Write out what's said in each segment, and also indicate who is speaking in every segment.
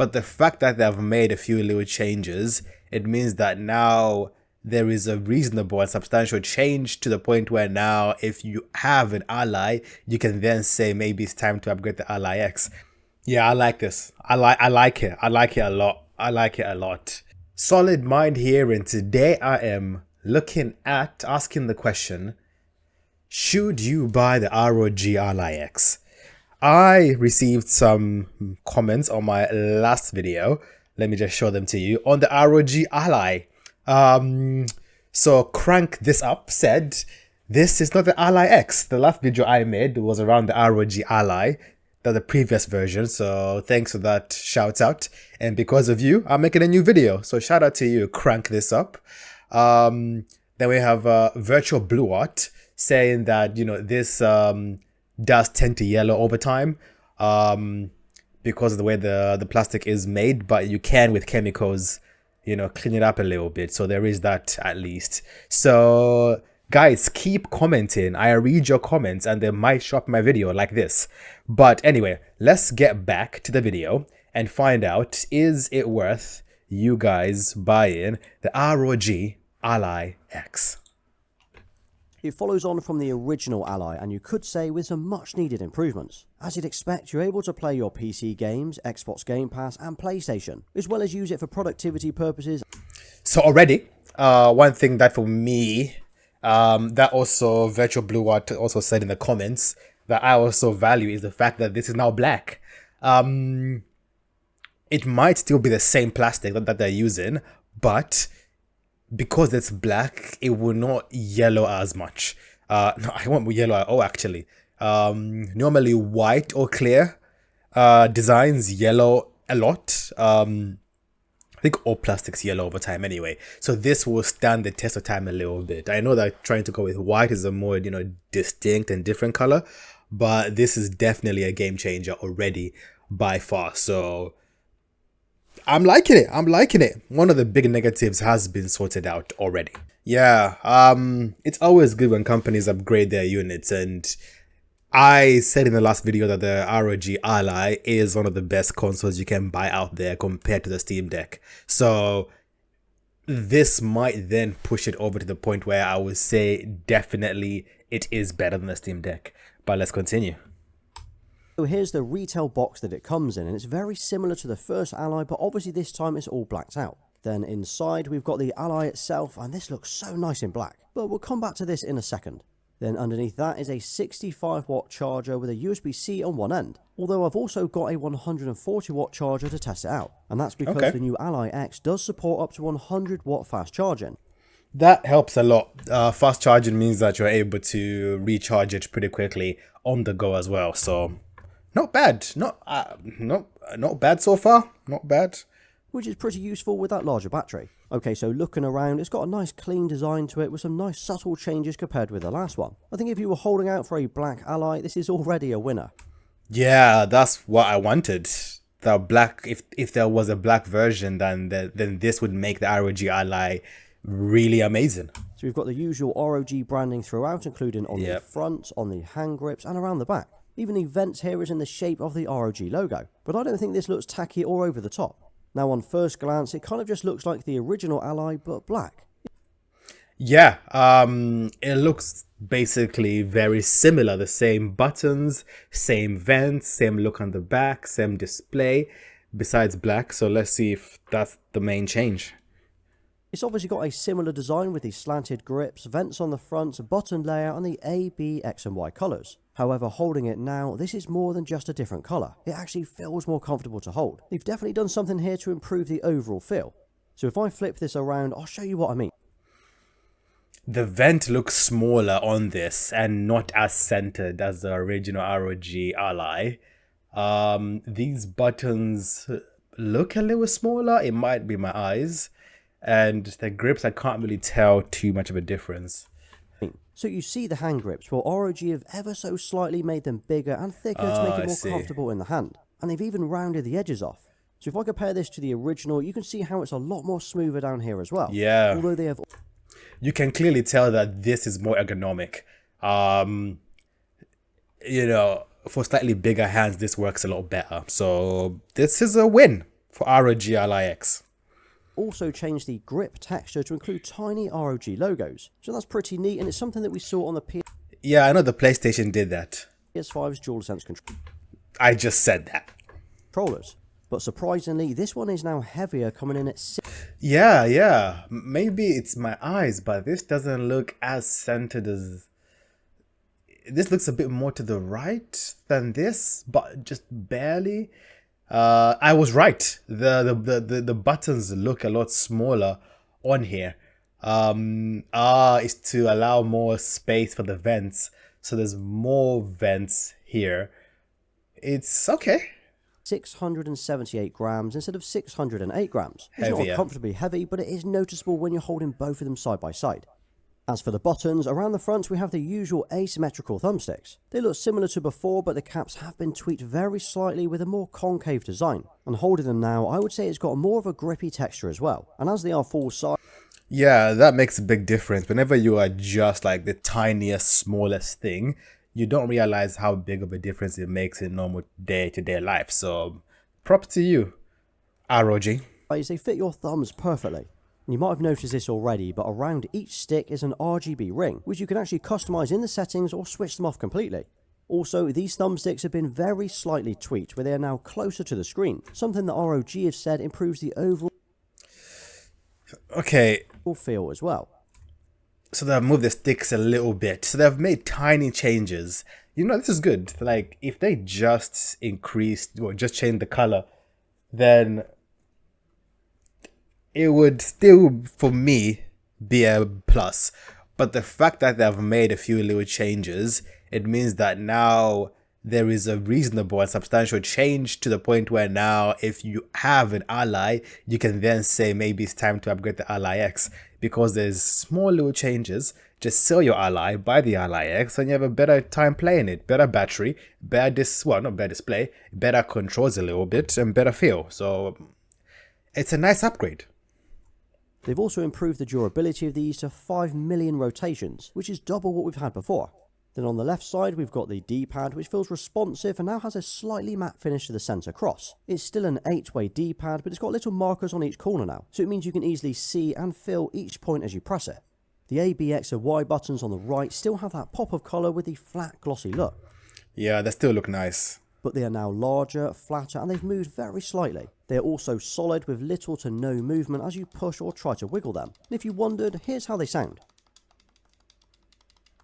Speaker 1: But the fact that they've made a few little changes, it means that now there is a reasonable and substantial change to the point where now if you have an Ally, you can then say maybe it's time to upgrade the Ally X. Yeah, I like this. I like it. I like it a lot. I like it a lot. Solid mind here, and today I am looking at asking the question, should you buy the ROG Ally X? I received some comments on my last video. Let me just show them to you on the ROG Ally. So Crank This Up said, this is not the Ally X. The last video I made was around the ROG Ally, the previous version. So thanks for that shout out. And because of you, I'm making a new video. So shout out to you, Crank This Up. Then we have Virtual Blue Art saying that, you know, this does tend to yellow over time because of the way the plastic is made, but you can with chemicals, you know, clean it up a little bit. So there is that at least. So guys, keep commenting. I read your comments and they might show up in my video like this. But anyway, let's get back to the video and find out, is it worth you guys buying the ROG Ally X?
Speaker 2: It follows on from the original Ally, and you could say with some much needed improvements. As you'd expect, you're able to play your PC games, Xbox Game Pass and PlayStation, as well as use it for productivity purposes.
Speaker 1: So already, one thing that for me, that also Virtual Blue Art also said in the comments that I also value is the fact that this is now black. It might still be the same plastic that they're using, but because it's black, it will not yellow as much. No, I won't yellow at all actually. Normally white or clear designs yellow a lot. I think all plastics yellow over time anyway. So this will stand the test of time a little bit. I know that trying to go with white is a more, you know, distinct and different color, but this is definitely a game changer already by far. So I'm liking it. I'm liking it. One of the big negatives has been sorted out already. Yeah, it's always good when companies upgrade their units, and I said in the last video that the ROG Ally is one of the best consoles you can buy out there compared to the Steam Deck. So this might then push it over to the point where I would say definitely it is better than the Steam Deck. But let's continue.
Speaker 2: So here's the retail box that it comes in, and it's very similar to the first Ally, but obviously this time it's all blacked out. Then inside we've got the Ally itself, and this looks so nice in black, but we'll come back to this in a second. Then underneath that is a 65 watt charger with a USB-C on one end, although I've also got a 140 watt charger to test it out, and that's because the new Ally X does support up to 100 watt fast charging.
Speaker 1: That helps a lot. Fast charging means that you're able to recharge it pretty quickly on the go as well, so not bad. Not bad so far. Not bad.
Speaker 2: Which is pretty useful with that larger battery. Okay, so looking around, it's got a nice clean design to it with some nice subtle changes compared with the last one. I think if you were holding out for a black Ally, this is already a winner.
Speaker 1: Yeah, that's what I wanted. The black, if there was a black version, then this would make the ROG Ally really amazing.
Speaker 2: So we've got the usual ROG branding throughout, including on the front, on the hand grips, and around the back. Even the vents here is in the shape of the ROG logo, but I don't think this looks tacky or over the top. Now on first glance, it kind of just looks like the original Ally, but black.
Speaker 1: Yeah, it looks basically very similar. The same buttons, same vents, same look on the back, same display, besides black. So let's see if that's the main change.
Speaker 2: It's obviously got a similar design with the slanted grips, vents on the front, button layout, and the A, B, X and Y colours. However, holding it now, this is more than just a different colour. It actually feels more comfortable to hold. They've definitely done something here to improve the overall feel. So if I flip this around, I'll show you what I mean.
Speaker 1: The vent looks smaller on this and not as centered as the original ROG Ally. These buttons look a little smaller. It might be my eyes. And the grips, I can't really tell too much of a difference.
Speaker 2: So you see the hand grips, well ROG have ever so slightly made them bigger and thicker to make it more comfortable in the hand. And they've even rounded the edges off. So if I compare this to the original, you can see how it's a lot more smoother down here as well.
Speaker 1: Yeah.
Speaker 2: Although they have...
Speaker 1: You can clearly tell that this is more ergonomic. You know, for slightly bigger hands, this works a lot better. So this is a win for ROG Ally X.
Speaker 2: Also changed the grip texture to include tiny ROG logos. So that's pretty neat, and it's something that we saw on the
Speaker 1: Yeah, I know the PlayStation did that.
Speaker 2: PS5's DualSense
Speaker 1: I just said that.
Speaker 2: controllers. But surprisingly, this one is now heavier, coming in at
Speaker 1: Yeah. Maybe it's my eyes, but this doesn't look as centered as... This looks a bit more to the right than this, but just barely. I was right. The buttons look a lot smaller on here. R is to allow more space for the vents, so there's more vents here. It's okay.
Speaker 2: 678 grams instead of 608 grams. It's
Speaker 1: Heavier.
Speaker 2: not comfortably heavy, but it is noticeable when you're holding both of them side by side. As for the buttons, around the front we have the usual asymmetrical thumbsticks. They look similar to before, but the caps have been tweaked very slightly with a more concave design. And holding them now, I would say it's got more of a grippy texture as well. And as they are full size,
Speaker 1: Yeah, that makes a big difference. Whenever you adjust like the tiniest, smallest thing, you don't realize how big of a difference it makes in normal day-to-day life. So, props to you, ROG.
Speaker 2: they fit your thumbs perfectly. And you might have noticed this already, but around each stick is an RGB ring, which you can actually customize in the settings or switch them off completely. Also, these thumbsticks have been very slightly tweaked, where they are now closer to the screen, something that ROG have said improves the overall
Speaker 1: Okay,
Speaker 2: feel as well.
Speaker 1: so they've moved the sticks a little bit. So they've made tiny changes. You know, this is good. Like, if they just increased or just changed the color, then it would still, for me, be a plus. But the fact that they've made a few little changes, it means that now there is a reasonable and substantial change to the point where now if you have an Ally, you can then say maybe it's time to upgrade the Ally X, because there's small little changes. Just sell your Ally, buy the Ally X, and you have a better time playing it. Better battery, better not better display, better controls a little bit, and better feel. So it's a nice upgrade.
Speaker 2: They've also improved the durability of these to 5 million rotations, which is double what we've had before. Then on the left side we've got the D-pad, which feels responsive and now has a slightly matte finish to the centre cross. It's still an 8-way D-pad, but it's got little markers on each corner now, so it means you can easily see and feel each point as you press it. The A, B, X and Y buttons on the right still have that pop of colour with the flat glossy look.
Speaker 1: Yeah, they still look nice.
Speaker 2: But they are now larger, flatter, and they've moved very slightly. They are also solid with little to no movement as you push or try to wiggle them. And if you wondered, here's how they sound.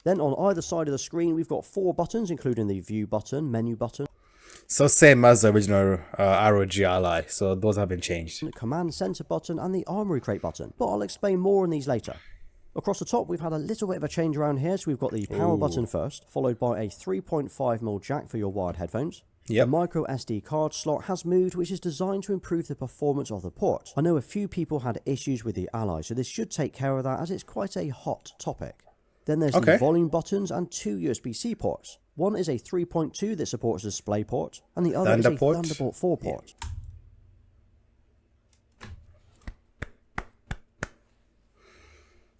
Speaker 2: Then on either side of the screen we've got 4 buttons, including the view button, menu button,
Speaker 1: So same as the original ROG Ally, so those haven't changed.
Speaker 2: command center button and the armory crate button, but I'll explain more on these later. Across the top we've had a little bit of a change around here, so we've got the power button first, followed by a 3.5mm jack for your wired headphones.
Speaker 1: Yep.
Speaker 2: The micro SD card slot has moved, which is designed to improve the performance of the port. I know a few people had issues with the Ally, so this should take care of that as it's quite a hot topic. Then there's the volume buttons and 2 USB-C ports. One is a 3.2 that supports a DisplayPort, and the other is a Thunderbolt 4 port.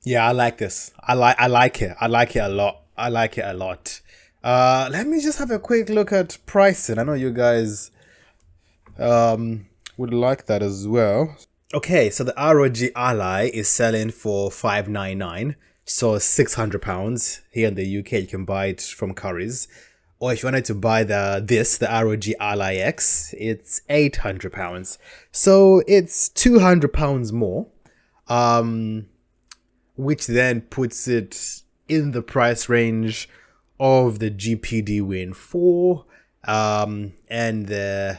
Speaker 1: Yeah, I like this. I like it. I like it a lot. I like it a lot. Let me just have a quick look at pricing. I know you guys would like that as well. Okay, so the ROG Ally is selling for $599, so £600. Here in the UK, you can buy it from Currys. Or if you wanted to buy the ROG Ally X, it's £800. So it's £200 more. Which then puts it in the price range of the GPD Win 4 and the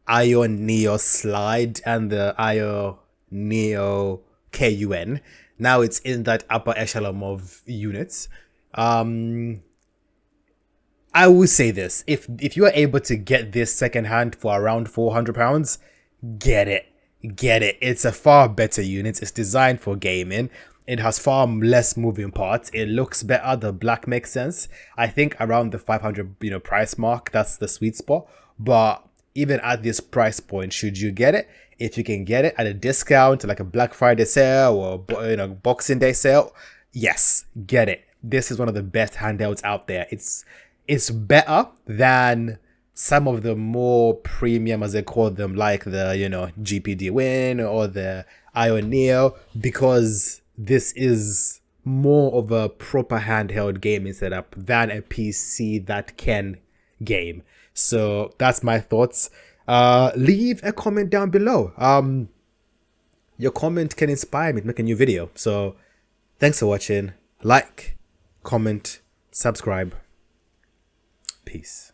Speaker 1: Ion Neo Slide and the Ion Neo KUN. Now it's in that upper echelon of units. I will say this, if you are able to get this secondhand for around £400, get it. It's a far better unit. It's designed for gaming. It has far less moving parts. It looks better. The black makes sense. I think around the 500 price mark, that's the sweet spot. But even at this price point, should you get it, if you can get it at a discount, like a Black Friday sale or Boxing Day sale, yes, get it. This is one of the best handhelds out there. It's better than some of the more premium, as they call them, like the, you know, GPD Win or the Ion Neo, because this is more of a proper handheld gaming setup than a PC that can game. So that's my thoughts. Leave a comment down below. Your comment can inspire me to make a new video. So thanks for watching. Like, comment, subscribe. Peace.